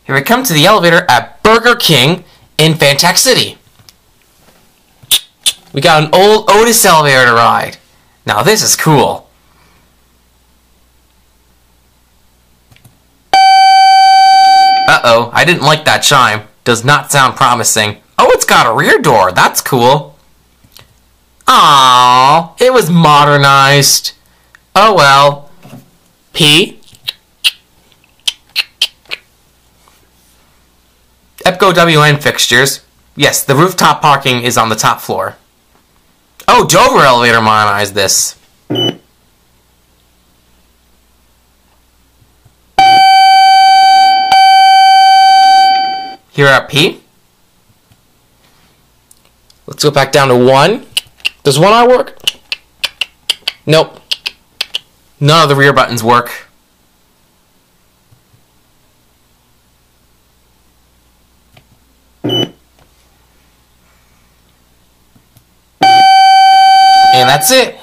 Here we come to the elevator at Burger King in Fantac City. We got an old Otis elevator to ride. Now this is cool. Uh-oh, I didn't like that chime. Does not sound promising. Oh, it's got a rear door. That's cool. Aww, it was modernized. Oh well. P. EPCO WN fixtures. Yes, the rooftop parking is on the top floor. Oh, Dover elevator modernized this. Here at P. Let's go back down to 1. Does 1R work? Nope. None of the rear buttons work. And that's it.